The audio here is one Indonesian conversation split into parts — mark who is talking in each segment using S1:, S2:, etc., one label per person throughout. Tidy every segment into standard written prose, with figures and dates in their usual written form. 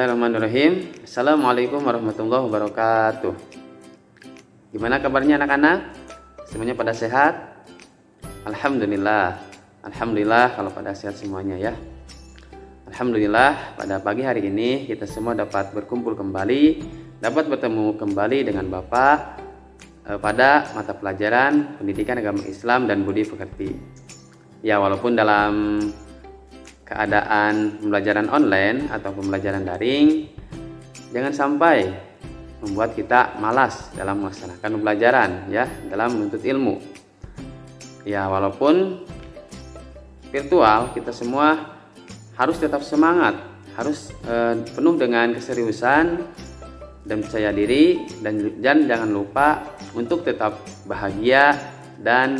S1: Bismillahirrahmanirrahim. Assalamualaikum warahmatullahi wabarakatuh. Gimana kabarnya anak-anak? Semuanya pada sehat? Alhamdulillah. Alhamdulillah kalau pada sehat semuanya ya. Alhamdulillah pada pagi hari ini kita semua dapat berkumpul kembali, dapat bertemu kembali dengan Bapak pada mata pelajaran Pendidikan Agama Islam dan Budi Pekerti. Ya, walaupun dalam keadaan pembelajaran online atau pembelajaran daring, jangan sampai membuat kita malas dalam melaksanakan pembelajaran ya, dalam menuntut ilmu. Ya, walaupun virtual, kita semua harus tetap semangat, harus penuh dengan keseriusan dan percaya diri, dan jangan lupa untuk tetap bahagia dan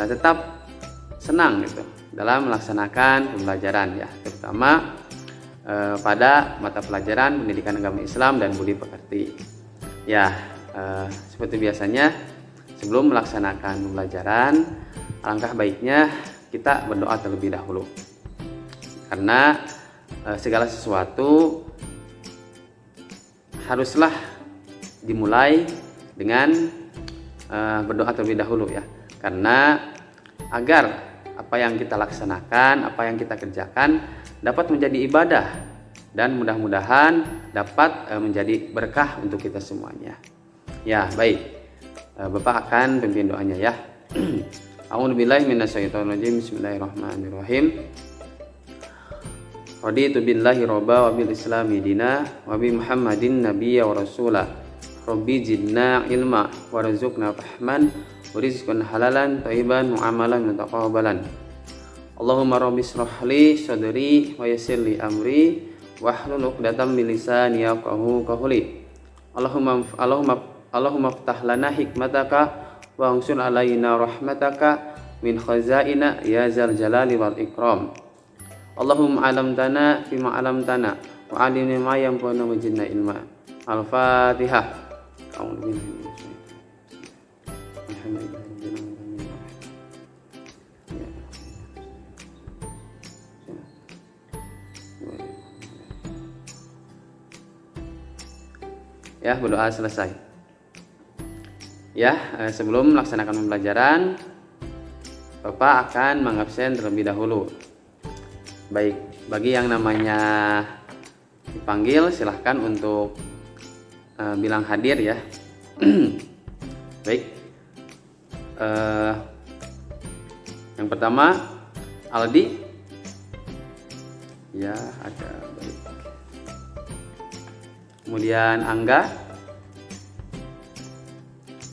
S1: tetap senang gitu dalam melaksanakan pembelajaran ya, terutama pada mata pelajaran Pendidikan Agama Islam dan Budi Pekerti. Ya, seperti biasanya sebelum melaksanakan pembelajaran, alangkah baiknya kita berdoa terlebih dahulu. Karena segala sesuatu haruslah dimulai dengan berdoa terlebih dahulu ya. Karena agar apa yang kita laksanakan, apa yang kita kerjakan dapat menjadi ibadah dan mudah-mudahan dapat menjadi berkah untuk kita semuanya. Ya, baik. Bapak akan pimpin doanya ya. A'udzubillahi minasyaitonirrajim. Bismillahirrahmanirrahim. Raditu billahi robba wa bil islami dina wa bi Muhammadin nabiyya wa rasula. Rabbi zidna ilma warzuqna fahman wa rizqan halalan thayyiban mu'amalan mutaqabbalan. Allahumma rabbi shrah li sadri wa yassir li amri wahlul 'uqdatam min lisani yafqahu qawli. Allahumma ftah lana hikmataka wa ansur alaina rahmataka min khazaina ya zal jalali wal ikram. Allahumma alamtana fima alamtana wa alimna ma yanfa'una wa zidna ilma. Al-Fatihah. Ya, berdoa selesai. Ya, sebelum melaksanakan pembelajaran, Bapak akan mengabsen terlebih dahulu. Baik, bagi yang namanya dipanggil silahkan untuk bilang hadir ya. Baik, yang pertama Aldi. Ya, ada. Baik. Kemudian Angga,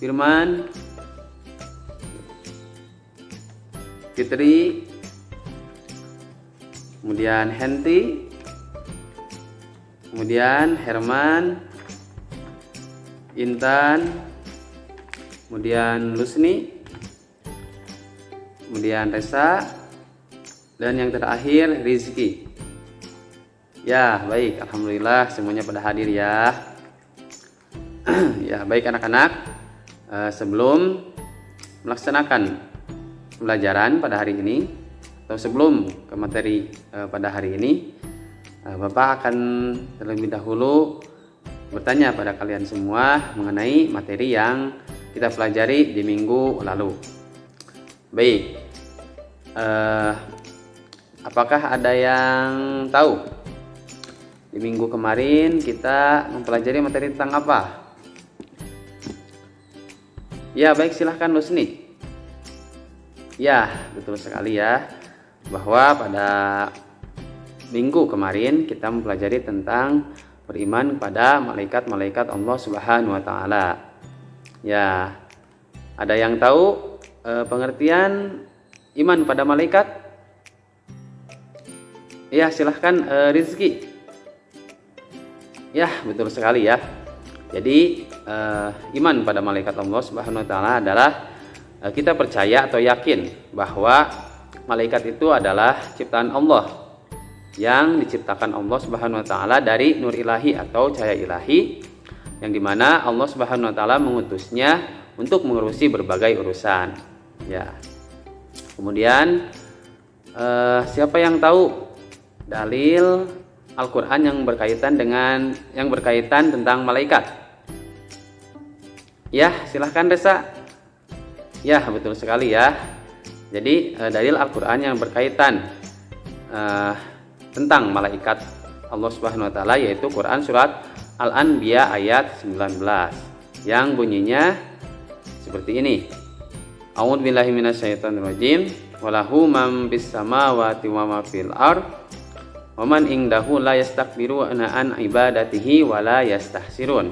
S1: Firman, Fitri, kemudian Henti, kemudian Herman, Intan, kemudian Lusni, kemudian Resa, dan yang terakhir Rizky. Ya, baik, alhamdulillah semuanya pada hadir ya. Ya, baik anak-anak, sebelum melaksanakan pembelajaran pada hari ini atau sebelum ke materi pada hari ini, Bapak akan terlebih dahulu bertanya pada kalian semua mengenai materi yang kita pelajari di minggu lalu. Baik, apakah ada yang tahu di minggu kemarin kita mempelajari materi tentang apa? Ya, baik, silahkan Lusni. Ya, betul sekali ya, bahwa pada minggu kemarin kita mempelajari tentang beriman kepada malaikat-malaikat Allah Subhanahu wa taala. Ya, ada yang tahu pengertian iman pada malaikat? Ya, silahkan Rizky. Ya, betul sekali ya. Jadi iman pada malaikat Allah Subhanahu wa taala adalah kita percaya atau yakin bahwa malaikat itu adalah ciptaan Allah yang diciptakan Allah Subhanahu wa taala dari nur ilahi atau cahaya ilahi, yang dimana Allah Subhanahu wa taala mengutusnya untuk mengurusi berbagai urusan. Ya. Kemudian siapa yang tahu dalil Al-Quran yang berkaitan tentang malaikat? Ya, silahkan Desa. Ya, betul sekali ya. Jadi dalil Al-Quran yang berkaitan tentang malaikat Allah Subhanahu wa taala yaitu Quran surat Al-Anbiya ayat 19 yang bunyinya seperti ini. A'udzubillahi minasyaitonirrajim. Walahu man bis samawati wa ma fil ard wa man indahu la yastakbiruna an ibadatihi wa la yastahsirun.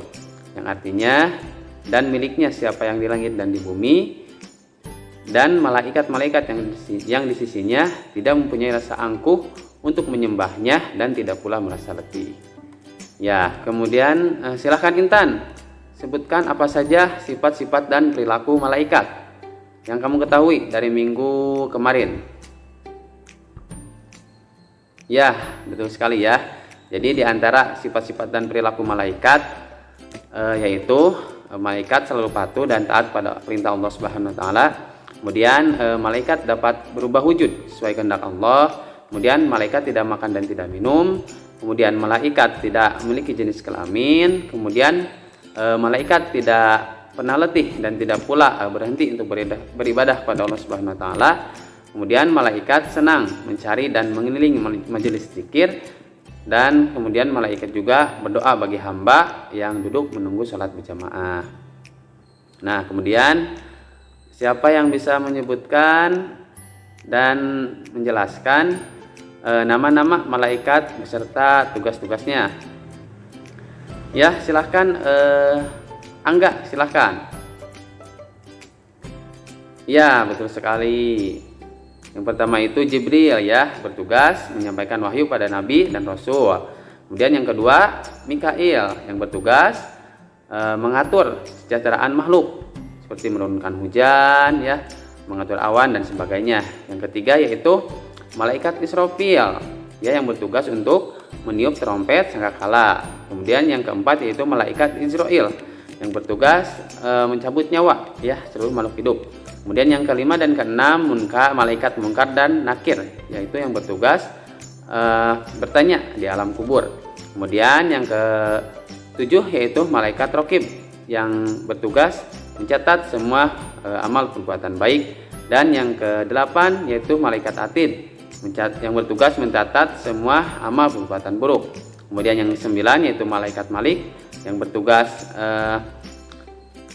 S1: Yang artinya, dan miliknya siapa yang di langit dan di bumi, dan malaikat-malaikat yang di sisinya tidak mempunyai rasa angkuh untuk menyembahnya dan tidak pula merasa letih. Ya, kemudian silahkan Intan, sebutkan apa saja sifat-sifat dan perilaku malaikat yang kamu ketahui dari minggu kemarin. Ya, betul sekali ya. Jadi di antara sifat-sifat dan perilaku malaikat yaitu malaikat selalu patuh dan taat pada perintah Allah Subhanahu wa taala. Kemudian malaikat dapat berubah wujud sesuai kehendak Allah. Kemudian malaikat tidak makan dan tidak minum. Kemudian malaikat tidak memiliki jenis kelamin. Kemudian malaikat tidak pernah letih dan tidak pula berhenti untuk beribadah pada Allah Subhanahu wa taala. Kemudian malaikat senang mencari dan mengelilingi majelis zikir, dan kemudian malaikat juga berdoa bagi hamba yang duduk menunggu sholat berjamaah. Nah, kemudian siapa yang bisa menyebutkan dan menjelaskan nama-nama malaikat beserta tugas-tugasnya? Ya, silahkan Angga, silahkan. Ya, betul sekali. Yang pertama itu Jibril ya, bertugas menyampaikan wahyu pada Nabi dan Rasul. Kemudian yang kedua Mikail yang bertugas mengatur kesejahteraan makhluk seperti menurunkan hujan ya, mengatur awan dan sebagainya. Yang ketiga yaitu malaikat Israfil ya, yang bertugas untuk meniup trompet sangkakala. Kemudian yang keempat yaitu malaikat Israil yang bertugas mencabut nyawa ya seluruh makhluk hidup. Kemudian yang kelima dan keenam malaikat Munkar dan Nakir, yaitu yang bertugas bertanya di alam kubur. Kemudian yang ketujuh yaitu malaikat Raqib yang bertugas mencatat semua amal perbuatan baik. Dan yang kedelapan yaitu malaikat Atid yang bertugas mencatat semua amal perbuatan buruk. Kemudian yang kesembilan yaitu malaikat Malik yang bertugas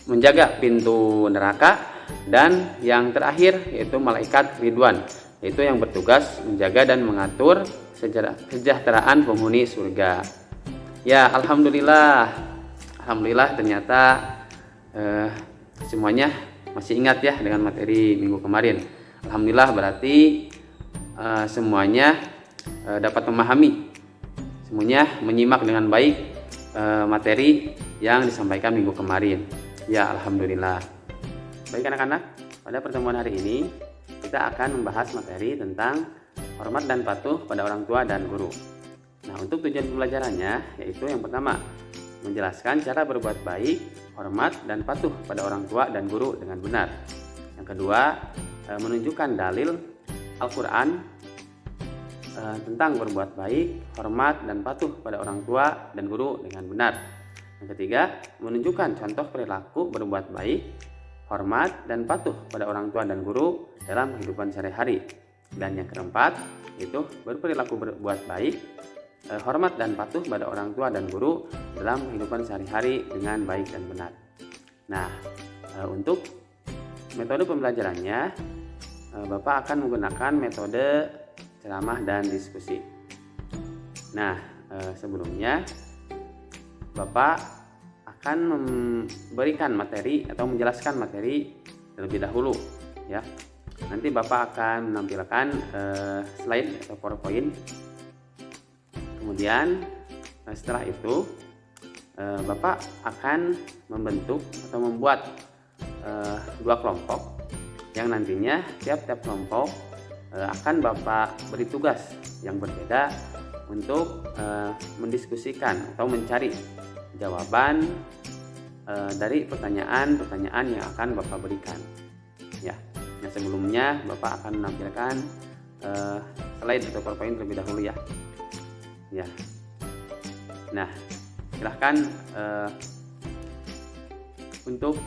S1: menjaga pintu neraka. Dan yang terakhir yaitu malaikat Ridwan, yaitu yang bertugas menjaga dan mengatur kesejahteraan penghuni surga. Ya, alhamdulillah ternyata semuanya masih ingat ya dengan materi minggu kemarin. Alhamdulillah berarti semuanya dapat memahami, semuanya menyimak dengan baik materi yang disampaikan minggu kemarin. Ya, alhamdulillah. Baik anak-anak, pada pertemuan hari ini kita akan membahas materi tentang hormat dan patuh pada orang tua dan guru. Nah, untuk tujuan pembelajarannya yaitu yang pertama, menjelaskan cara berbuat baik, hormat dan patuh pada orang tua dan guru dengan benar. Yang kedua, menunjukkan dalil Al-Quran tentang berbuat baik, hormat dan patuh pada orang tua dan guru dengan benar. Yang ketiga, menunjukkan contoh perilaku berbuat baik, hormat dan patuh pada orang tua dan guru dalam kehidupan sehari-hari. Dan yang keempat itu berperilaku berbuat baik, hormat dan patuh pada orang tua dan guru dalam kehidupan sehari-hari dengan baik dan benar. Nah, untuk metode pembelajarannya Bapak akan menggunakan metode ceramah dan diskusi. Nah, sebelumnya Bapak akan memberikan materi atau menjelaskan materi terlebih dahulu ya. Nanti Bapak akan menampilkan slide atau PowerPoint. Kemudian setelah itu Bapak akan membentuk atau membuat dua kelompok yang nantinya tiap-tiap kelompok akan Bapak beri tugas yang berbeda untuk mendiskusikan atau mencari jawaban dari pertanyaan-pertanyaan yang akan Bapak berikan ya. Nah, sebelumnya Bapak akan menampilkan slide atau PowerPoint terlebih dahulu ya. Nah, silahkan untuk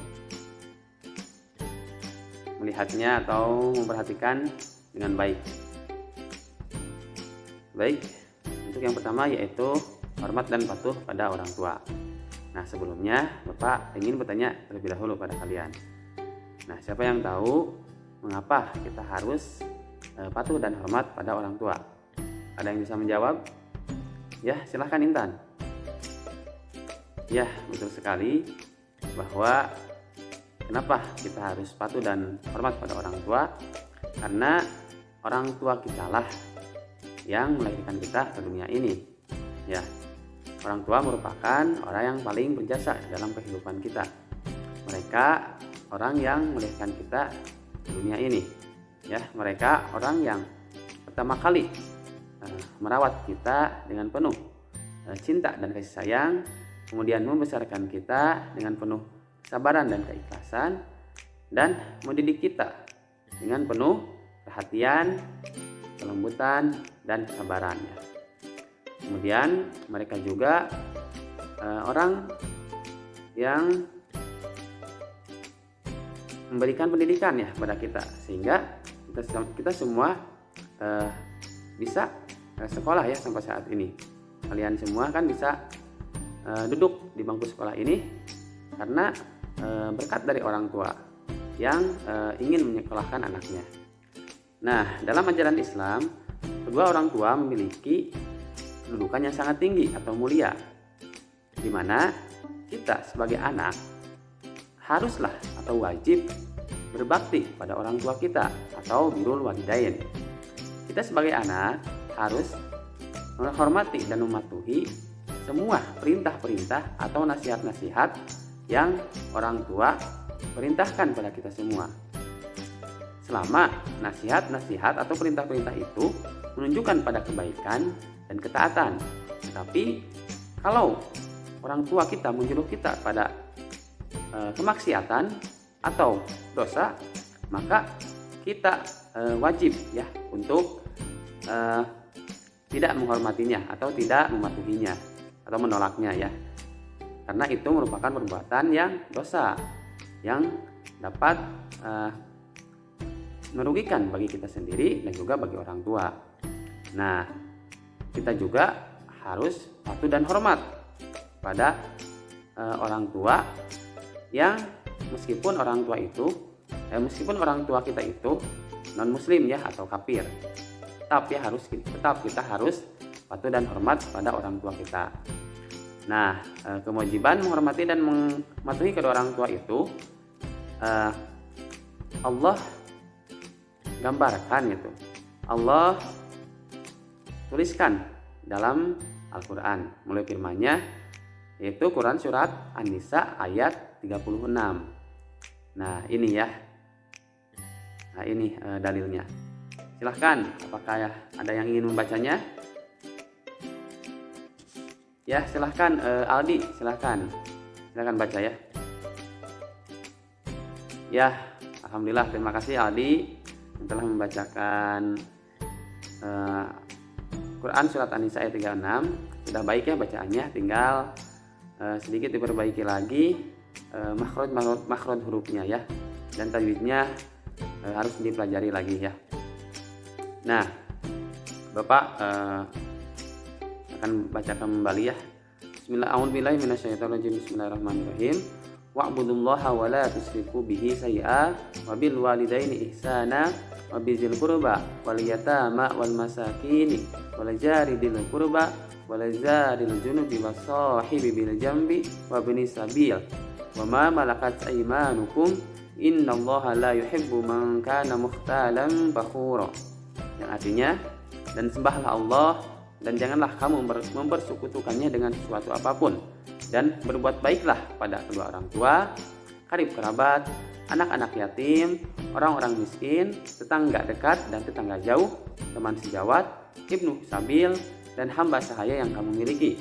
S1: melihatnya atau memperhatikan dengan baik. Baik, untuk yang pertama yaitu hormat dan patuh pada orang tua. Nah, sebelumnya Bapak ingin bertanya terlebih dahulu pada kalian. Nah, siapa yang tahu mengapa kita harus patuh dan hormat pada orang tua? Ada yang bisa menjawab? Ya, silahkan Intan. Ya, betul sekali bahwa kenapa kita harus patuh dan hormat pada orang tua? Karena orang tua kita lah yang melahirkan kita ke dunia ini. Ya, orang tua merupakan orang yang paling berjasa dalam kehidupan kita. Mereka orang yang melahirkan kita ke dunia ini. Ya, mereka orang yang pertama kali merawat kita dengan penuh cinta dan kasih sayang, kemudian membesarkan kita dengan penuh kesabaran dan keikhlasan, dan mendidik kita dengan penuh perhatian, kelembutan, dan kesabarannya. Kemudian mereka juga orang yang memberikan pendidikan ya pada kita, sehingga kita semua bisa sekolah ya sampai saat ini. Kalian semua kan bisa duduk di bangku sekolah ini karena berkat dari orang tua yang ingin menyekolahkan anaknya. Nah, dalam ajaran Islam, kedua orang tua memiliki kedudukan yang sangat tinggi atau mulia, di mana kita sebagai anak haruslah atau wajib berbakti pada orang tua kita atau birrul walidain. Kita sebagai anak harus menghormati dan mematuhi semua perintah-perintah atau nasihat-nasihat yang orang tua perintahkan pada kita semua. Selama nasihat-nasihat atau perintah-perintah itu menunjukkan pada kebaikan dan ketaatan. Tetapi kalau orang tua kita menyuruh kita pada kemaksiatan atau dosa, maka kita wajib ya untuk tidak menghormatinya atau tidak mematuhinya atau menolaknya ya. Karena itu merupakan perbuatan yang dosa yang dapat merugikan bagi kita sendiri dan juga bagi orang tua. Nah, kita juga harus patuh dan hormat pada orang tua yang meskipun orang tua kita itu non muslim ya atau kafir, tetap kita harus patuh dan hormat pada orang tua kita. Nah, kewajiban menghormati dan mematuhi kedua orang tua itu Allah gambarkan itu. Allah tuliskan dalam Al-Quran mulai firman-Nya, yaitu Quran surat An-Nisa ayat 36. Nah, ini ya. Nah, ini dalilnya. Silahkan, apakah ada yang ingin membacanya? Ya, silahkan Aldi, silahkan baca ya. Ya, alhamdulillah, terima kasih Aldi yang telah membacakan Quran surat An-Nisa ayat 36. Sudah baik ya bacaannya, tinggal sedikit diperbaiki lagi makhraj hurufnya ya, dan tajwidnya harus dipelajari lagi ya. Nah, Bapak akan bacakan kembali ya. Bismillahirrahmanirrahim. Wa'budullaha wa la tusyriku bihi syai'a wa bil walidaini ihsana wa bizil qurba wal yatama wal masakin wal jari dil qurba wal zaril junubi was sahibi bil jambi wa ibnis sabil wa ma malakat aymanukum innallaha la yuhibbu man kana mukhtalan fakhura. Yang artinya, dan sembahlah Allah dan janganlah kamu mempersekutukannya dengan sesuatu apapun, dan berbuat baiklah pada kedua orang tua, karib kerabat, anak-anak yatim, orang-orang miskin, tetangga dekat dan tetangga jauh, teman sejawat, ibnu sabil, dan hamba sahaya yang kamu miliki.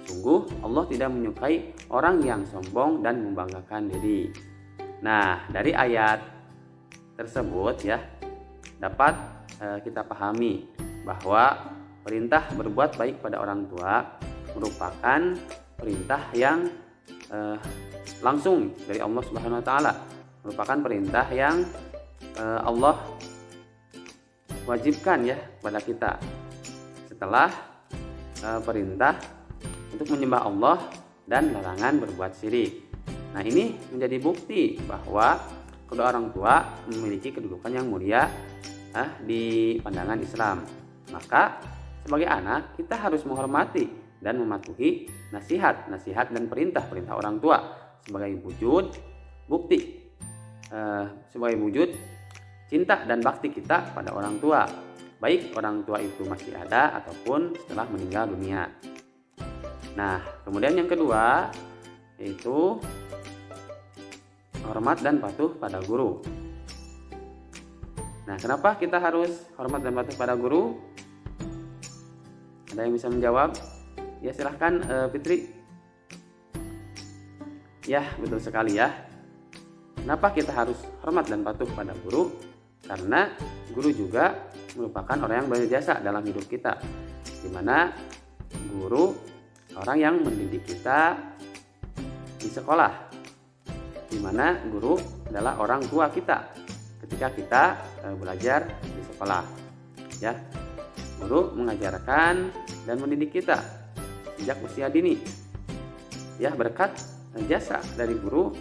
S1: Sungguh Allah tidak menyukai orang yang sombong dan membanggakan diri. Nah, dari ayat tersebut ya dapat kita pahami bahwa perintah berbuat baik pada orang tua merupakan perintah yang langsung dari Allah Subhanahu wa taala, merupakan perintah yang Allah wajibkan ya kepada kita setelah perintah untuk menyembah Allah dan larangan berbuat syirik. Nah, ini menjadi bukti bahwa kedua orang tua memiliki kedudukan yang mulia di pandangan Islam. Maka sebagai anak kita harus menghormati dan mematuhi nasihat dan perintah orang tua sebagai wujud bukti, sebagai wujud cinta dan bakti kita pada orang tua, baik orang tua itu masih ada ataupun setelah meninggal dunia. Nah, kemudian yang kedua yaitu hormat dan patuh pada guru. Nah, kenapa kita harus hormat dan patuh pada guru? Ada yang bisa menjawab? Ya, silahkan Fitri. Ya, betul sekali ya. Kenapa kita harus hormat dan patuh pada guru? Karena guru juga merupakan orang yang berjasa dalam hidup kita, di mana guru orang yang mendidik kita di sekolah, di mana guru adalah orang tua kita ketika kita belajar di sekolah. Ya, guru mengajarkan dan mendidik kita sejak usia dini. Ya, berkat jasa dari guru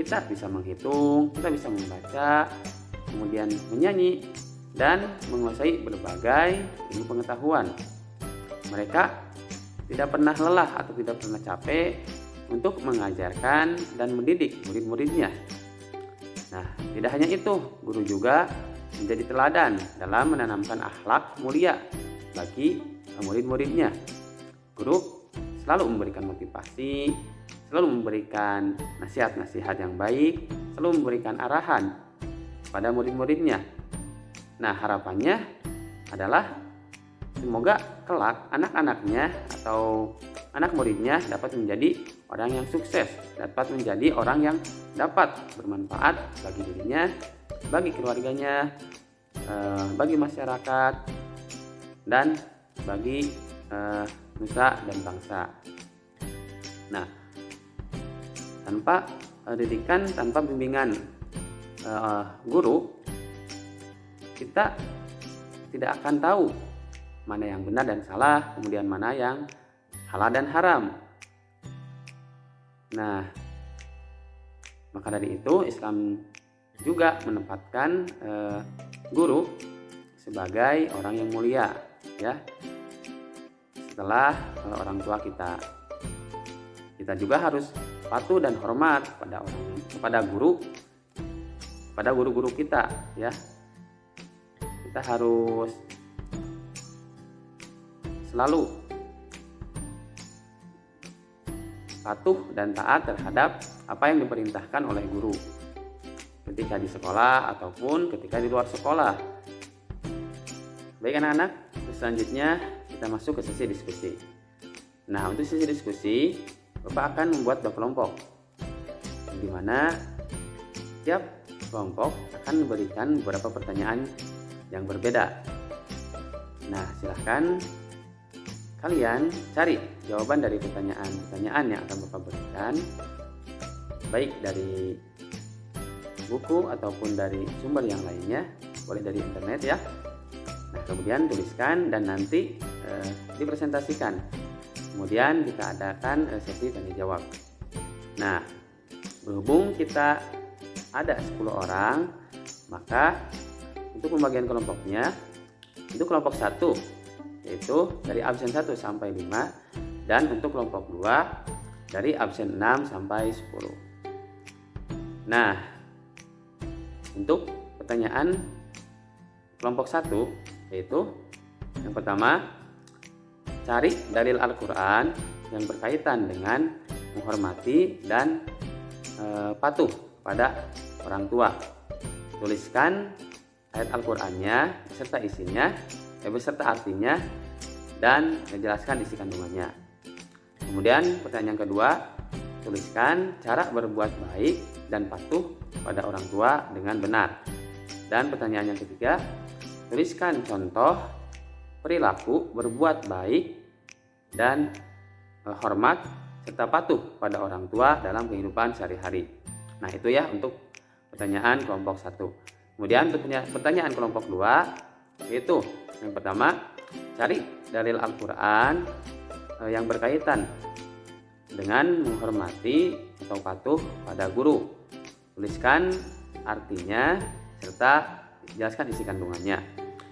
S1: kita bisa menghitung, kita bisa membaca, kemudian menyanyi dan menguasai berbagai ilmu pengetahuan. Mereka tidak pernah lelah atau tidak pernah capek untuk mengajarkan dan mendidik murid-muridnya. Nah, tidak hanya itu, guru juga menjadi teladan dalam menanamkan akhlak mulia bagi murid-muridnya. Guru selalu memberikan motivasi, selalu memberikan nasihat-nasihat yang baik, selalu memberikan arahan pada murid-muridnya. Nah, harapannya adalah semoga kelak anak-anaknya atau anak muridnya dapat menjadi orang yang sukses, dapat menjadi orang yang dapat bermanfaat bagi dirinya, bagi keluarganya, bagi masyarakat, dan bagi nusa dan bangsa. Nah, tanpa didikan, tanpa bimbingan guru, kita tidak akan tahu mana yang benar dan salah, kemudian mana yang halal dan haram. Nah, maka dari itu Islam juga menempatkan guru sebagai orang yang mulia, ya. Setelah orang tua kita, kita juga harus patuh dan hormat kepada guru-guru kita, ya. Kita harus selalu patuh dan taat terhadap apa yang diperintahkan oleh guru ketika di sekolah ataupun ketika di luar sekolah. Baik anak-anak, selanjutnya kita masuk ke sesi diskusi. Nah, untuk sesi diskusi, Bapak akan membuat 2 kelompok, di mana setiap kelompok akan memberikan beberapa pertanyaan yang berbeda. Nah, silahkan kalian cari jawaban dari pertanyaan-pertanyaan yang akan Bapak berikan, baik dari buku ataupun dari sumber yang lainnya, boleh dari internet ya. Nah, kemudian tuliskan dan nanti dipresentasikan. Kemudian kita adakan sesi tanya jawab. Nah, berhubung kita ada 10 orang, maka untuk pembagian kelompoknya, untuk kelompok 1 yaitu dari absen 1 sampai 5, dan untuk kelompok 2 dari absen 6 sampai 10. Nah, untuk pertanyaan kelompok 1 yaitu yang pertama, cari dalil Al-Quran yang berkaitan dengan menghormati dan patuh pada orang tua. Tuliskan ayat Al-Qurannya beserta isinya, beserta artinya, dan jelaskan isi kandungannya. Kemudian pertanyaan kedua, tuliskan cara berbuat baik dan patuh pada orang tua dengan benar. Dan pertanyaan yang ketiga, tuliskan contoh perilaku berbuat baik dan hormat, serta patuh pada orang tua dalam kehidupan sehari-hari. Nah, itu ya untuk pertanyaan kelompok 1. Kemudian untuk pertanyaan kelompok 2, yaitu yang pertama, cari dalil Al-Quran yang berkaitan dengan menghormati atau patuh pada guru. Tuliskan artinya serta jelaskan isi kandungannya.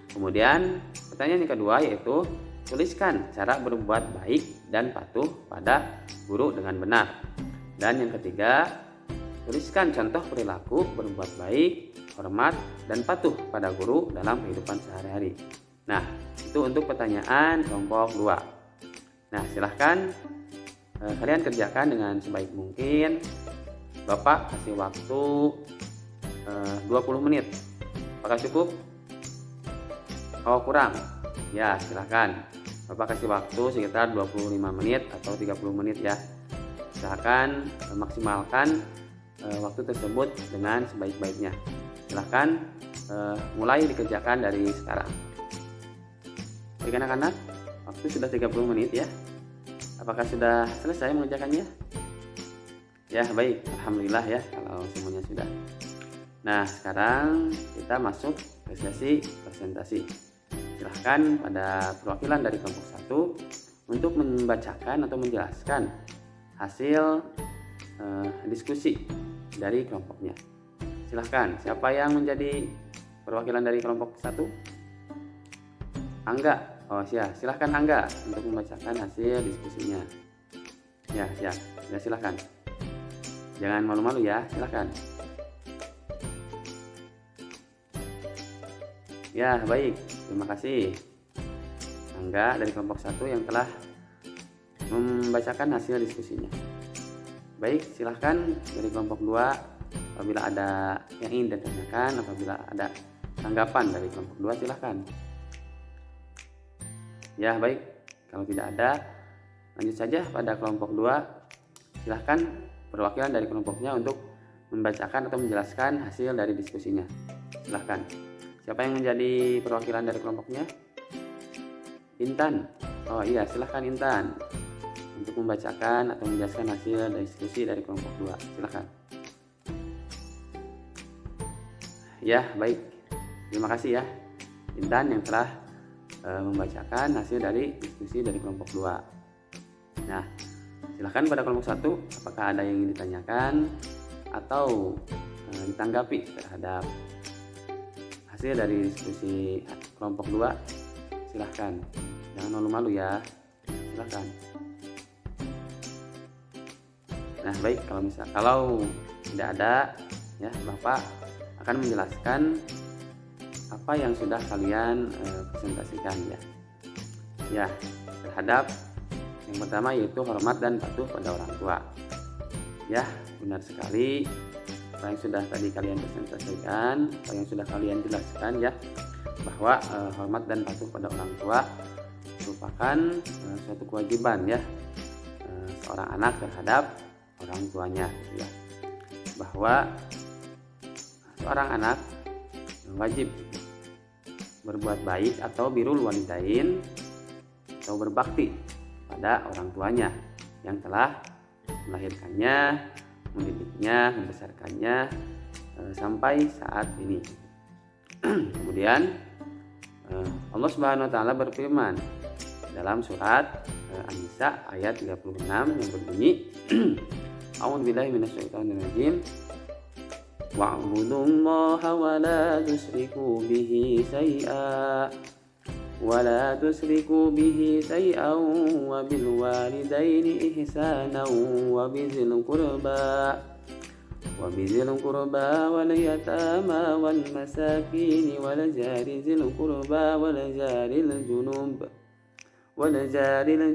S1: Kemudian pertanyaan yang kedua yaitu tuliskan cara berbuat baik dan patuh pada guru dengan benar. Dan yang ketiga, tuliskan contoh perilaku berbuat baik, hormat, dan patuh pada guru dalam kehidupan sehari-hari. Nah, itu untuk pertanyaan kelompok 2. Nah, silahkan kalian kerjakan dengan sebaik mungkin. Bapak kasih waktu 20 menit. Apakah cukup? Oh, kurang? Ya, silahkan. Bapak kasih waktu sekitar 25 menit atau 30 menit ya. Silahkan maksimalkan waktu tersebut dengan sebaik-baiknya. Silahkan mulai dikerjakan dari sekarang. Baik anak-anak, waktu sudah 30 menit ya. Apakah sudah selesai mengerjakannya? Ya, baik. Alhamdulillah ya kalau semuanya sudah. Nah, sekarang kita masuk ke sesi presentasi. Silahkan pada perwakilan dari kelompok 1 untuk membacakan atau menjelaskan hasil diskusi dari kelompoknya. Silahkan, siapa yang menjadi perwakilan dari kelompok 1? Angga. Oh ya, silahkan Angga untuk membacakan hasil diskusinya. Ya, silahkan. Jangan malu-malu ya, silahkan. Ya, baik. Terima kasih Angga dari kelompok 1 yang telah membacakan hasil diskusinya. Baik, silahkan dari kelompok 2 apabila ada yang ingin ditanyakan, apabila ada tanggapan dari kelompok 2 silahkan. Ya, baik. Kalau tidak ada, lanjut saja pada kelompok 2. Silahkan perwakilan dari kelompoknya untuk membacakan atau menjelaskan hasil dari diskusinya. Silahkan. Siapa yang menjadi perwakilan dari kelompoknya? Intan. Oh iya, silahkan Intan untuk membacakan atau menjelaskan hasil dari diskusi dari kelompok 2. Silahkan. Ya, baik. Terima kasih ya Intan yang telah membacakan hasil dari diskusi dari kelompok 2. Nah, silahkan pada kelompok 1 apakah ada yang ingin ditanyakan atau ditanggapi terhadap hasil dari diskusi kelompok 2. Silahkan, jangan malu-malu ya, silahkan. Nah, baik, kalau tidak ada ya, Bapak akan menjelaskan apa yang sudah kalian presentasikan ya terhadap yang pertama yaitu hormat dan patuh pada orang tua. Ya, benar sekali apa yang sudah tadi kalian presentasikan, apa yang sudah kalian jelaskan ya, bahwa hormat dan patuh pada orang tua merupakan suatu kewajiban ya seorang anak terhadap orang tuanya ya, bahwa seorang anak wajib berbuat baik atau birrul walidain atau berbakti pada orang tuanya yang telah melahirkannya, mendidiknya, membesarkannya sampai saat ini. Kemudian Allah Subhanahu wa taala berfirman dalam surat An-Nisa ayat 36 yang berbunyi A'udzubillahi minasyaitonir rajim wa'budullaha wa la tusyriku bihi shay'a wa bil walidaini ihsanan wa bizil qurba wal yatama wal masakin wal jari zil qurba wal jaril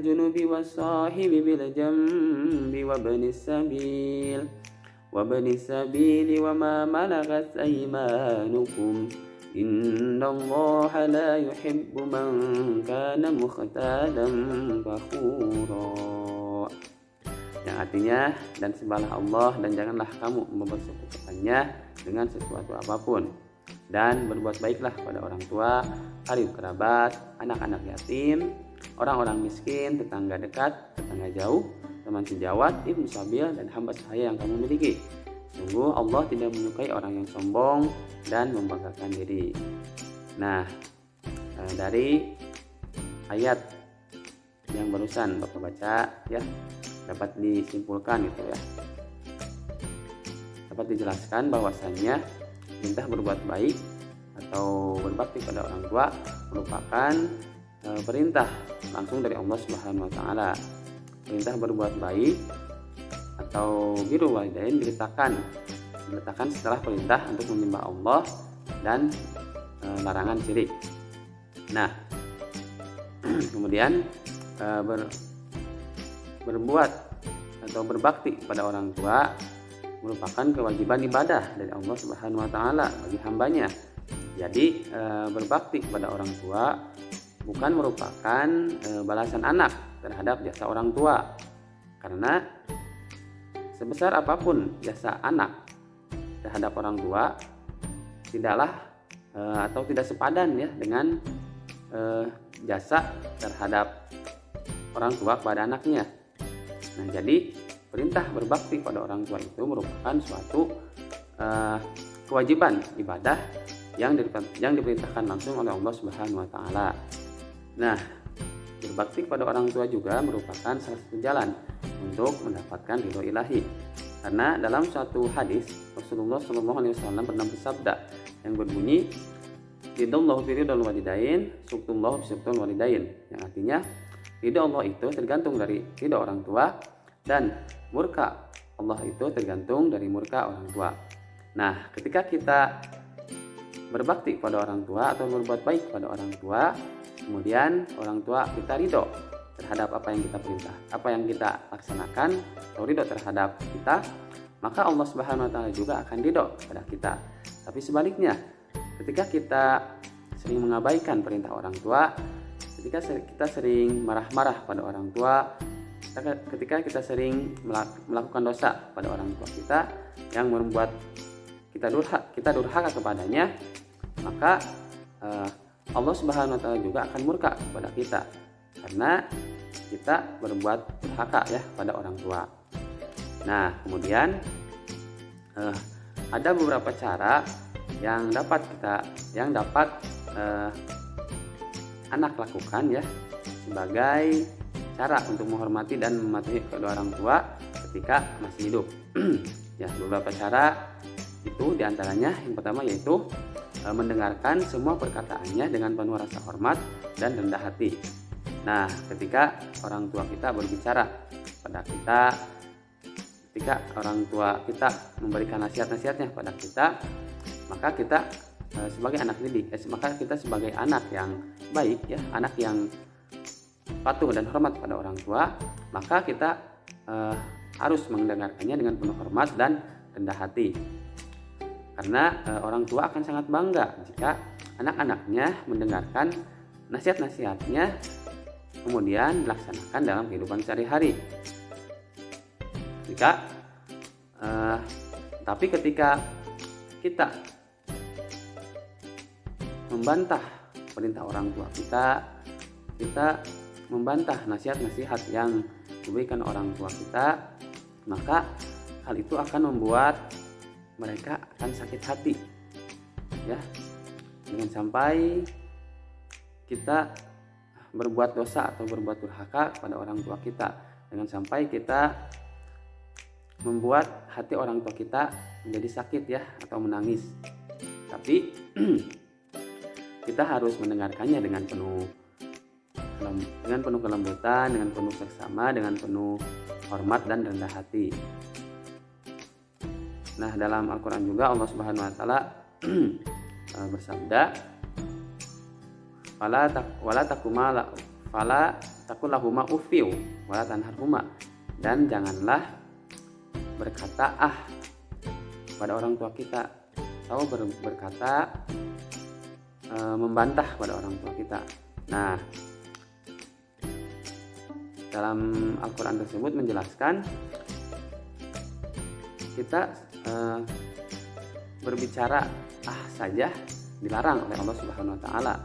S1: junubi was sahibi bil jambi wa ibnis sabil wa ma malakat aymanukum innallaha la yuhibbu man kana mukhtalan fakhura. Yang artinya, dan sembahlah Allah dan janganlah kamu mempersekutukannya dengan sesuatu apapun, dan berbuat baiklah pada orang tua, karib kerabat, anak-anak yatim, orang-orang miskin, tetangga dekat, tetangga jauh, teman sejawat, ibnu sabil, dan hamba sahaya yang kamu miliki. Sungguh Allah tidak menyukai orang yang sombong dan membanggakan diri. Nah, dari ayat yang barusan Bapak baca ya, dapat disimpulkan gitu ya. Dapat dijelaskan bahwasannya perintah berbuat baik atau berbakti pada orang tua merupakan perintah langsung dari Allah Subhanahu wa taala. Perintah berbuat baik atau birrul walidain diletakkan setelah perintah untuk menyembah Allah dan larangan syirik. Nah, kemudian berbuat atau berbakti pada orang tua merupakan kewajiban ibadah dari Allah Subhanahu wa taala bagi hambanya. Jadi berbakti kepada orang tua bukan merupakan balasan anak terhadap jasa orang tua, karena sebesar apapun jasa anak terhadap orang tua tidaklah atau tidak sepadan ya dengan jasa terhadap orang tua kepada anaknya. Nah, jadi perintah berbakti pada orang tua itu merupakan suatu kewajiban ibadah yang diperintahkan langsung oleh Allah Subhanahu wa taala. Nah, berbakti kepada orang tua juga merupakan salah satu jalan untuk mendapatkan ridho ilahi. Karena dalam suatu hadis Rasulullah SAW pernah bersabda yang berbunyi, ridallahu fi ridal walidain, suktullahu fi suktul walidain, yang artinya ridho Allah itu tergantung dari ridho orang tua dan murka Allah itu tergantung dari murka orang tua. Nah, ketika kita berbakti pada orang tua atau berbuat baik pada orang tua, kemudian orang tua kita ridho terhadap apa yang kita perintah, apa yang kita laksanakan, atau ridho terhadap kita, maka Allah Subhanahu wa taala juga akan ridho kepada kita. Tapi sebaliknya, ketika kita sering mengabaikan perintah orang tua, ketika kita sering marah-marah pada orang tua, ketika kita sering melakukan dosa pada orang tua kita yang membuat kita durhaka kepadanya, maka Allah Subhanahu wa taala juga akan murka kepada kita karena kita berbuat durhaka ya pada orang tua. Nah, kemudian ada beberapa cara yang dapat anak lakukan ya sebagai cara untuk menghormati dan mematuhi kedua orang tua ketika masih hidup. Ya, beberapa cara itu diantaranya yang pertama yaitu mendengarkan semua perkataannya dengan penuh rasa hormat dan rendah hati. Nah, ketika orang tua kita berbicara pada kita, ketika orang tua kita memberikan nasihat-nasihatnya pada kita, maka kita sebagai anak didik, maka kita sebagai anak yang baik ya, anak yang patuh dan hormat pada orang tua, maka kita harus mendengarkannya dengan penuh hormat dan rendah hati. Karena orang tua akan sangat bangga jika anak-anaknya mendengarkan nasihat-nasihatnya kemudian dilaksanakan dalam kehidupan sehari-hari. Tapi ketika kita membantah perintah orang tua kita membantah nasihat-nasihat yang diberikan orang tua kita, maka hal itu akan membuat mereka akan sakit hati ya, jangan sampai kita berbuat dosa atau berbuat durhaka kepada orang tua kita, jangan sampai kita membuat hati orang tua kita menjadi sakit ya atau menangis. Tapi kita harus mendengarkannya dengan penuh kelembutan, dengan penuh seksama, dengan penuh hormat dan rendah hati. Nah, dalam Al-Quran juga Allah Subhanahu wa taala bersabda, fala takullahuma uffiu wala tanharhuma, dan janganlah berkata pada orang tua kita atau berkata membantah pada orang tua kita. Nah, dalam Al-Quran tersebut menjelaskan kita berbicara saja dilarang oleh Allah Subhanahu wa taala.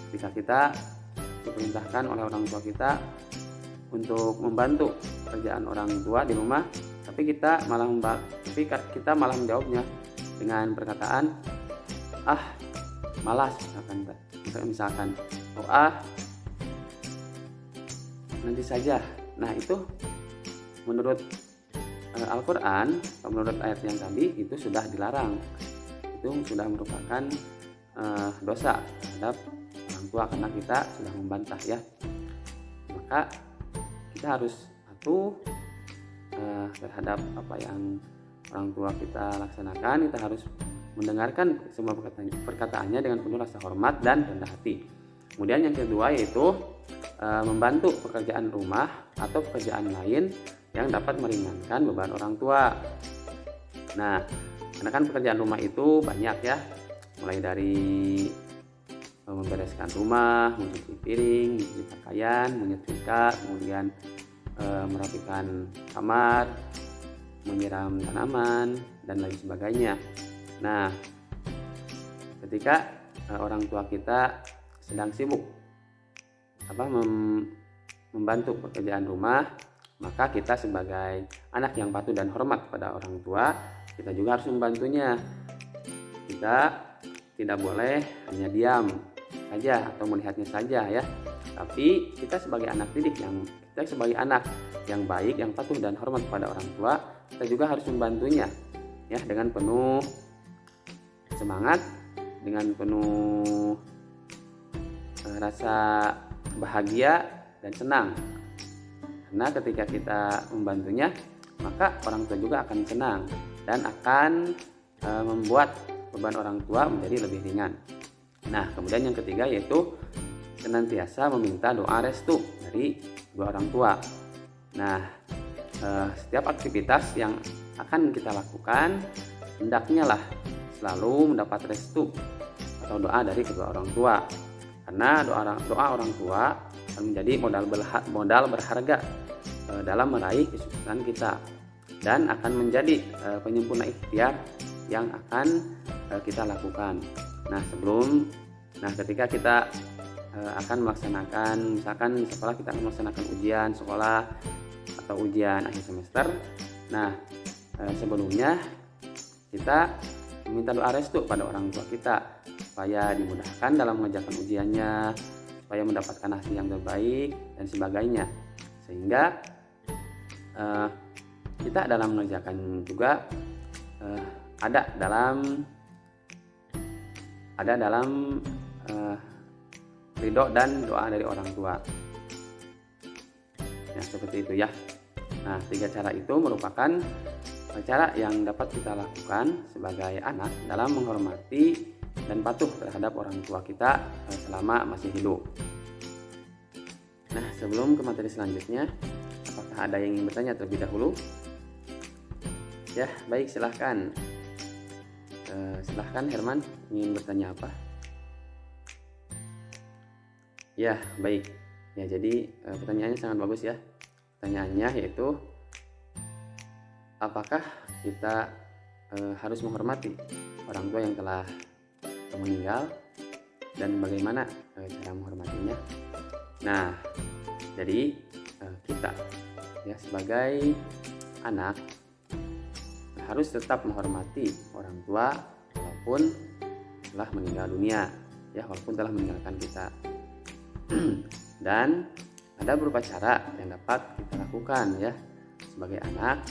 S1: Ketika kita diperintahkan oleh orang tua kita untuk membantu pekerjaan orang tua di rumah, tapi kita malah menjawabnya dengan perkataan malas, misalkan nanti saja. Nah, itu menurut Al-Quran, menurut ayat yang tadi, itu sudah dilarang. Itu sudah merupakan dosa terhadap orang tua karena kita sudah membantah ya. Maka kita harus patuh terhadap apa yang orang tua kita laksanakan. Kita harus mendengarkan semua perkataannya dengan penuh rasa hormat dan rendah hati. Kemudian yang kedua yaitu membantu pekerjaan rumah atau pekerjaan lain yang dapat meringankan beban orang tua. Nah, karena kan pekerjaan rumah itu banyak ya, mulai dari membereskan rumah, mencuci piring, mencuci pakaian, menyetrika, kemudian merapikan kamar, menyiram tanaman, dan lain sebagainya. Nah, ketika orang tua kita sedang sibuk membantu pekerjaan rumah, maka kita sebagai anak yang patuh dan hormat pada orang tua, kita juga harus membantunya. Kita tidak boleh hanya diam saja atau melihatnya saja ya, tapi kita sebagai anak yang baik, yang patuh dan hormat pada orang tua, kita juga harus membantunya ya, dengan penuh semangat, dengan penuh rasa bahagia dan senang. Karena ketika kita membantunya, maka orang tua juga akan senang dan akan membuat beban orang tua menjadi lebih ringan. Nah, kemudian yang ketiga yaitu senantiasa meminta doa restu dari kedua orang tua. Nah, setiap aktivitas yang akan kita lakukan hendaknya lah selalu mendapat restu atau doa dari kedua orang tua. Karena doa orang tua akan menjadi modal berharga dalam meraih kesuksesan kita dan akan menjadi penyempurna ikhtiar yang akan kita lakukan. Nah, ketika kita akan melaksanakan, misalkan di sekolah kita akan melaksanakan ujian sekolah atau ujian akhir semester. Nah, sebelumnya kita meminta doa restu pada orang tua kita supaya dimudahkan dalam mengerjakan ujiannya, supaya mendapatkan hasil yang terbaik dan sebagainya. Sehingga kita dalam mengerjakan juga ada dalam ridho dan doa dari orang tua. Ya, seperti itu ya. Nah, 3 cara itu merupakan cara yang dapat kita lakukan sebagai anak dalam menghormati dan patuh terhadap orang tua kita selama masih hidup. Nah, sebelum ke materi selanjutnya, apakah ada yang ingin bertanya terlebih dahulu? Ya, baik, silahkan. Silahkan Herman, ingin bertanya apa? Ya, baik. Ya, jadi pertanyaannya sangat bagus ya. Pertanyaannya yaitu, apakah kita harus menghormati orang tua yang telah meninggal dan bagaimana cara menghormatinya? Nah, jadi kita ya sebagai anak harus tetap menghormati orang tua walaupun telah meninggal dunia ya, walaupun telah meninggalkan kita. Dan ada beberapa cara yang dapat kita lakukan ya sebagai anak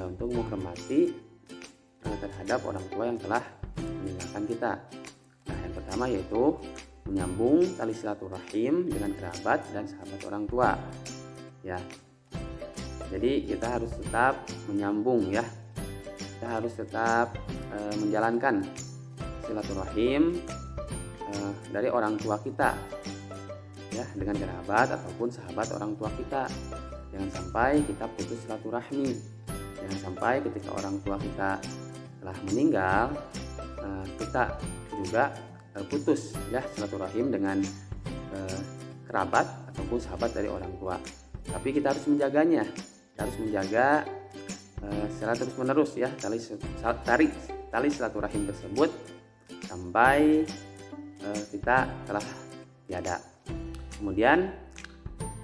S1: untuk menghormati terhadap orang tua yang telah meninggalkan kita. Nah, yang pertama yaitu menyambung tali silaturahim dengan kerabat dan sahabat orang tua. Ya. Jadi kita harus tetap menyambung ya. Kita harus tetap menjalankan silaturahim dari orang tua kita. Ya, dengan kerabat ataupun sahabat orang tua kita. Jangan sampai kita putus silaturahmi. Jangan sampai ketika orang tua kita telah meninggal, kita juga putus ya silaturahim dengan kerabat ataupun sahabat dari orang tua. Tapi kita harus menjaganya. Kita harus menjaga secara terus menerus ya tali silaturahim tersebut sampai kita telah tiada. Kemudian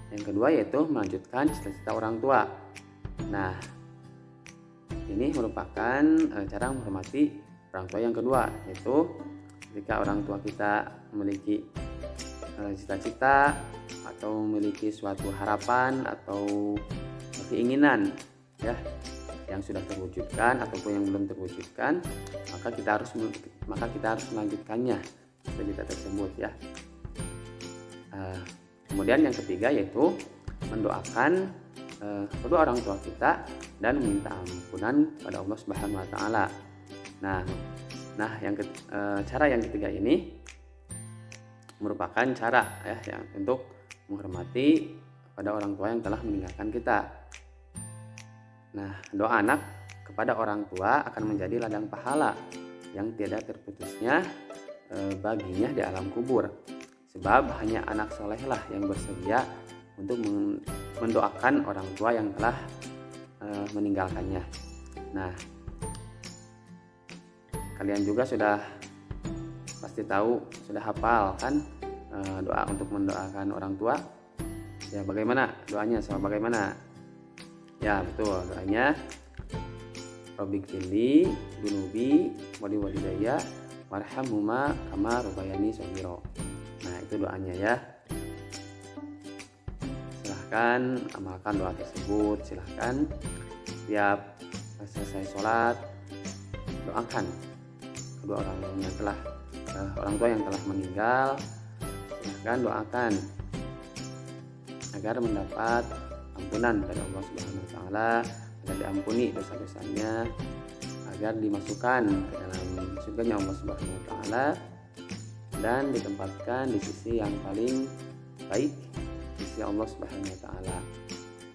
S1: yang kedua yaitu melanjutkan cita-cita orang tua. Nah, ini merupakan cara menghormati orang tua yang kedua, yaitu ketika orang tua kita memiliki cita-cita atau memiliki suatu harapan atau keinginan ya yang sudah terwujudkan ataupun yang belum terwujudkan, maka kita harus melanjutkannya cita-cita tersebut ya. Kemudian yang ketiga yaitu mendoakan kedua orang tua kita dan meminta ampunan pada Allah Subhanahu wa taala. Nah, cara yang ketiga ini merupakan cara ya untuk menghormati pada orang tua yang telah meninggalkan kita. Nah, doa anak kepada orang tua akan menjadi ladang pahala yang tidak terputusnya baginya di alam kubur. Sebab hanya anak solehlah yang bersedia untuk mendoakan orang tua yang telah meninggalkannya. Nah, kalian juga sudah pasti tahu, sudah hafal kan doa untuk mendoakan orang tua. Ya, bagaimana doanya? Sama bagaimana? Ya, betul, doanya Robbighfirli dunubi wali walidayya warhamhuma kama rabbayani shaghira. Nah, itu doanya ya. Silahkan amalkan doa tersebut. Silahkan setiap selesai sholat doakan kedua orang tua yang telah meninggal. Silahkan doakan agar mendapat ampunan dari Allah Subhanahu wa taala, agar diampuni dosa-dosanya, agar dimasukkan ke dalam surganya Allah Subhanahu wa taala dan ditempatkan di sisi yang paling baik, di sisi Allah Subhanahu wa taala.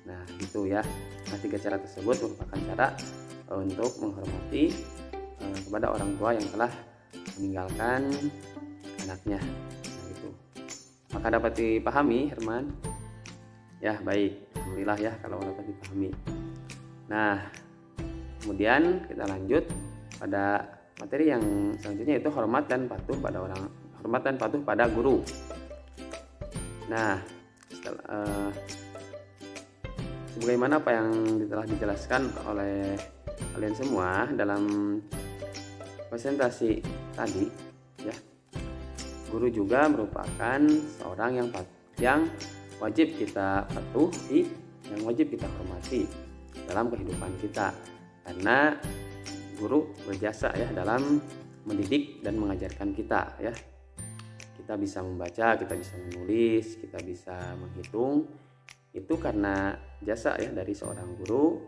S1: Nah, gitu ya. Nah, 3 cara tersebut merupakan cara untuk menghormati kepada orang tua yang telah meninggalkan anaknya. Nah, gitu. Maka dapat dipahami, Herman? Ya, baik. Alhamdulillah ya kalau dapat dipahami. Nah, kemudian kita lanjut pada materi yang selanjutnya, yaitu hormat dan patuh pada guru. Nah, sebagaimana apa yang telah dijelaskan oleh kalian semua dalam presentasi tadi ya, guru juga merupakan seorang yang wajib kita patuhi, yang wajib kita hormati dalam kehidupan kita, karena guru berjasa ya dalam mendidik dan mengajarkan kita ya. Kita bisa membaca, kita bisa menulis, kita bisa menghitung, itu karena jasa ya dari seorang guru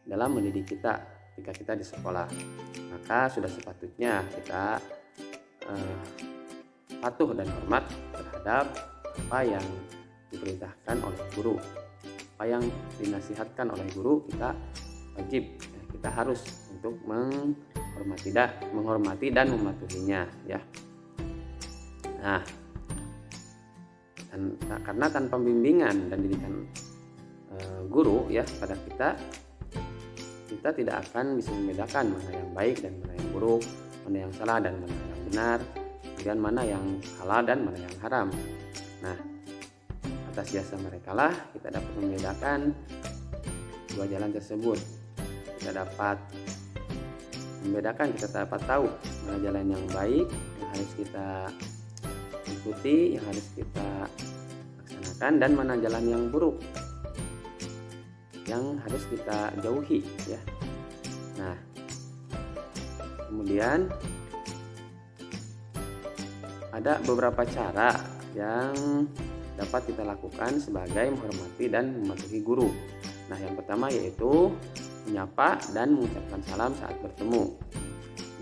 S1: dalam mendidik kita ketika kita di sekolah. Maka sudah sepatutnya kita patuh dan hormat terhadap apa yang diperintahkan oleh guru, apa yang dinasihatkan oleh guru. Kita wajib, kita harus untuk menghormati dan mematuhinya ya. Nah, karena tanpa bimbingan dan didikan guru ya pada kita tidak akan bisa membedakan mana yang baik dan mana yang buruk, mana yang salah dan mana yang benar, kemudian mana yang halal dan mana yang haram. Nah, atas jasa mereka lah kita dapat membedakan dua jalan tersebut. Kita dapat membedakan, kita dapat tahu mana jalan yang baik yang harus kita ikuti, yang harus kita laksanakan, dan mana jalan yang buruk yang harus kita jauhi ya. Nah, kemudian ada beberapa cara yang dapat kita lakukan sebagai menghormati dan mematuhi guru. Nah, yang pertama yaitu menyapa dan mengucapkan salam saat bertemu.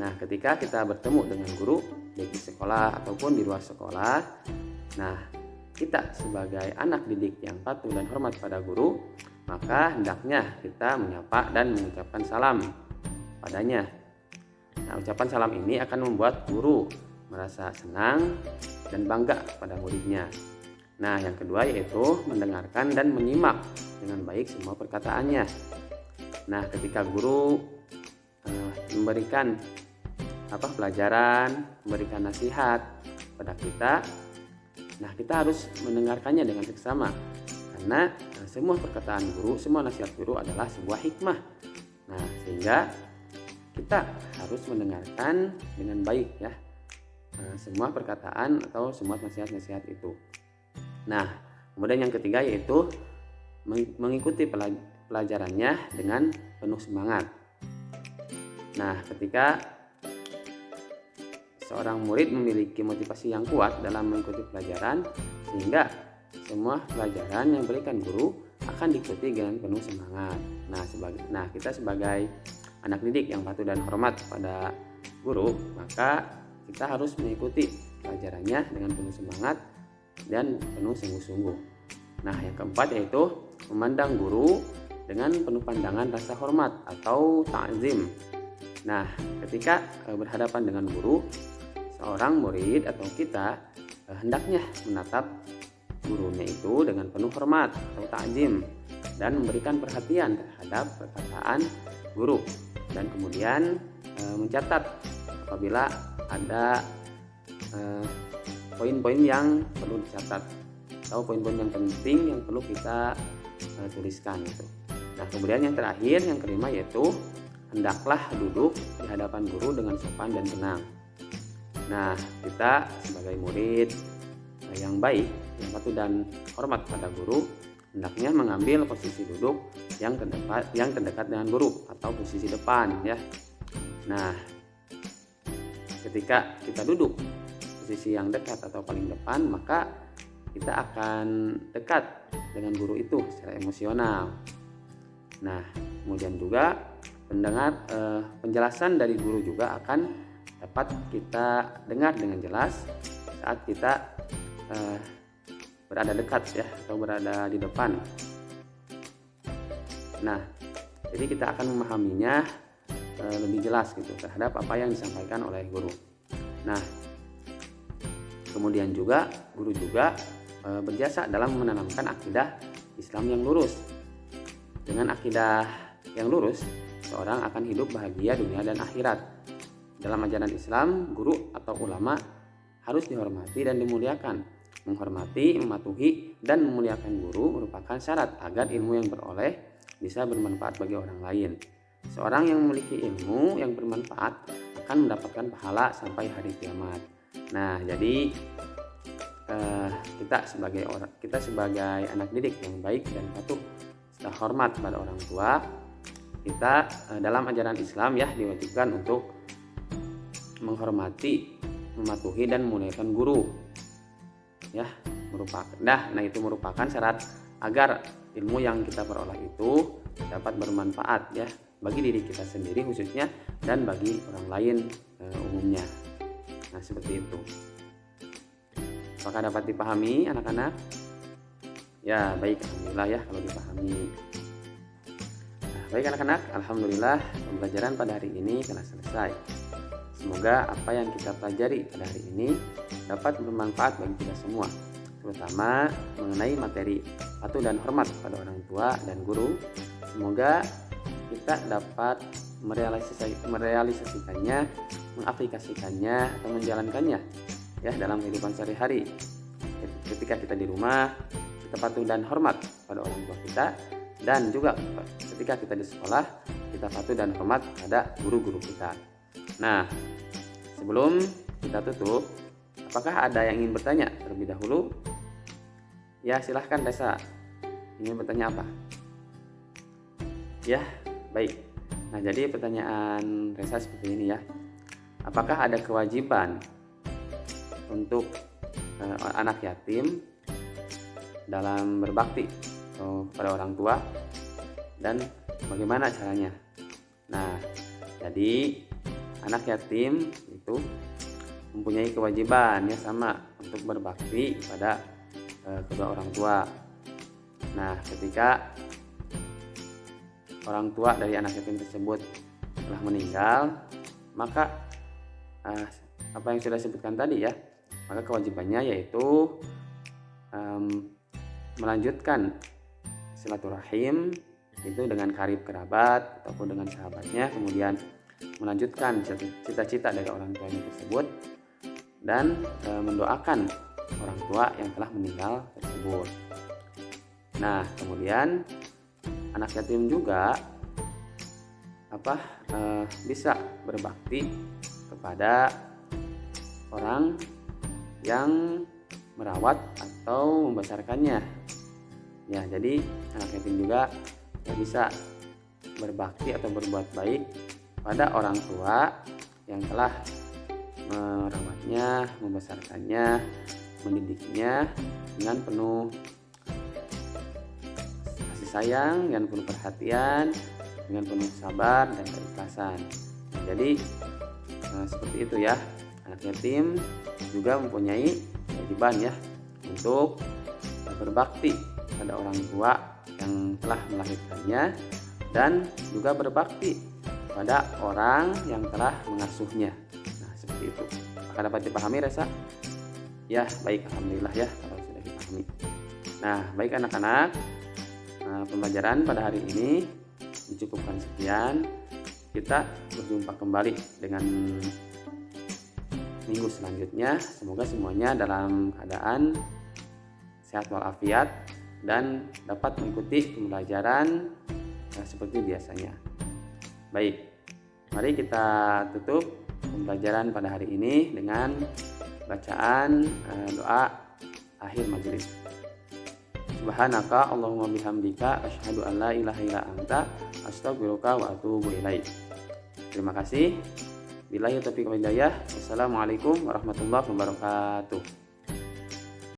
S1: Nah, ketika kita bertemu dengan guru baik di sekolah ataupun di luar sekolah, nah kita sebagai anak didik yang patuh dan hormat pada guru, maka hendaknya kita menyapa dan mengucapkan salam padanya. Nah, ucapan salam ini akan membuat guru merasa senang dan bangga pada muridnya. Nah, yang kedua yaitu mendengarkan dan menyimak dengan baik semua perkataannya. Nah, ketika guru memberikan pelajaran, memberikan nasihat pada kita, Nah, kita harus mendengarkannya dengan seksama karena semua perkataan guru, semua nasihat guru adalah sebuah hikmah. Nah, sehingga kita harus mendengarkan dengan baik ya semua perkataan atau semua nasihat-nasihat itu. Nah, kemudian yang ketiga yaitu mengikuti pelajarannya dengan penuh semangat. Nah, ketika seorang murid memiliki motivasi yang kuat dalam mengikuti pelajaran, sehingga semua pelajaran yang diberikan guru akan diikuti dengan penuh semangat. Nah, kita sebagai anak didik yang patuh dan hormat pada guru, maka kita harus mengikuti pelajarannya dengan penuh semangat dan penuh sungguh-sungguh. Nah, yang keempat yaitu memandang guru dengan penuh pandangan rasa hormat atau ta'zim. Nah, ketika berhadapan dengan guru, seorang murid atau kita hendaknya menatap gurunya itu dengan penuh hormat atau ta'zim dan memberikan perhatian terhadap perkataan guru, dan kemudian mencatat apabila ada poin-poin yang perlu dicatat atau poin-poin yang penting yang perlu kita tuliskan itu. Nah, kemudian yang terakhir, yang kelima yaitu hendaklah duduk di hadapan guru dengan sopan dan tenang. Nah, kita sebagai murid yang baik, yang patuh dan hormat pada guru, hendaknya mengambil posisi duduk yang terdekat dengan guru atau posisi depan ya. Nah, ketika kita duduk posisi yang dekat atau paling depan, maka kita akan dekat dengan guru itu secara emosional. Nah, kemudian juga penjelasan dari guru juga akan dapat kita dengar dengan jelas saat kita berada dekat ya atau berada di depan. Nah, jadi kita akan memahaminya lebih jelas gitu terhadap apa yang disampaikan oleh guru. Nah, kemudian juga guru juga berjasa dalam menanamkan akidah Islam yang lurus. Dengan akidah yang lurus, seorang akan hidup bahagia dunia dan akhirat. Dalam ajaran Islam, guru atau ulama harus dihormati dan dimuliakan. Menghormati, mematuhi, dan memuliakan guru merupakan syarat agar ilmu yang beroleh bisa bermanfaat bagi orang lain. Seorang yang memiliki ilmu yang bermanfaat akan mendapatkan pahala sampai hari kiamat. Nah, jadi kita sebagai anak didik yang baik dan patuh serta hormat pada orang tua, kita dalam ajaran Islam ya diwajibkan untuk menghormati, mematuhi dan memuliakan guru. Ya, itu merupakan syarat agar ilmu yang kita peroleh itu dapat bermanfaat ya bagi diri kita sendiri khususnya dan bagi orang lain umumnya. Nah, seperti itu. Apakah dapat dipahami anak-anak? Ya, baik, alhamdulillah ya kalau dipahami. Nah, baik anak-anak, alhamdulillah pembelajaran pada hari ini telah selesai. Semoga apa yang kita pelajari pada hari ini dapat bermanfaat bagi kita semua, terutama mengenai materi patuh dan hormat pada orang tua dan guru. Semoga kita dapat merealisasikannya, mengaplikasikannya atau menjalankannya ya dalam kehidupan sehari-hari. Ketika kita di rumah, kita patuh dan hormat pada orang tua kita, dan juga ketika kita di sekolah, kita patuh dan hormat pada guru-guru kita. Nah, sebelum kita tutup, apakah ada yang ingin bertanya terlebih dahulu? Ya, silahkan Resa. Ingin bertanya apa? Ya, baik. Nah, jadi pertanyaan Resa seperti ini ya. Apakah ada kewajiban untuk anak yatim dalam berbakti kepada orang tua, dan bagaimana caranya? Nah, jadi anak yatim itu mempunyai kewajiban ya sama untuk berbakti pada kedua orang tua. Nah, ketika orang tua dari anak yatim tersebut telah meninggal, maka apa yang sudah disebutkan tadi ya, maka kewajibannya yaitu melanjutkan silaturahim itu dengan karib kerabat ataupun dengan sahabatnya, kemudian melanjutkan cita-cita dari orang tuanya tersebut, dan mendoakan orang tua yang telah meninggal tersebut. Nah, kemudian anak yatim juga bisa berbakti kepada orang yang merawat atau membesarkannya. Ya, jadi anak yatim juga bisa berbakti atau berbuat baik pada orang tua yang telah merawatnya, membesarkannya, mendidiknya dengan penuh kasih sayang, dengan penuh perhatian, dengan penuh sabar dan keikhlasan. Jadi seperti itu ya, anak yatim juga mempunyai kewajiban ya untuk berbakti pada orang tua yang telah melahirkannya dan juga berbakti pada orang yang telah mengasuhnya. Nah, seperti itu. Apakah dapat dipahami, Resa? Ya, baik, alhamdulillah ya kalau sudah dipahami. Nah, baik anak-anak, pembelajaran pada hari ini dicukupkan sekian. Kita berjumpa kembali dengan minggu selanjutnya. Semoga semuanya dalam keadaan sehat walafiat dan dapat mengikuti pembelajaran seperti biasanya. Baik, mari kita tutup pembelajaran pada hari ini dengan bacaan doa akhir majelis. Subhanaka Allahumma bihamdika asyhadu an la ilaha illa anta astaghfiruka wa atubu ilaik. Terima kasih. Billahi taufiq wal hidayah. Wassalamualaikum warahmatullahi wabarakatuh.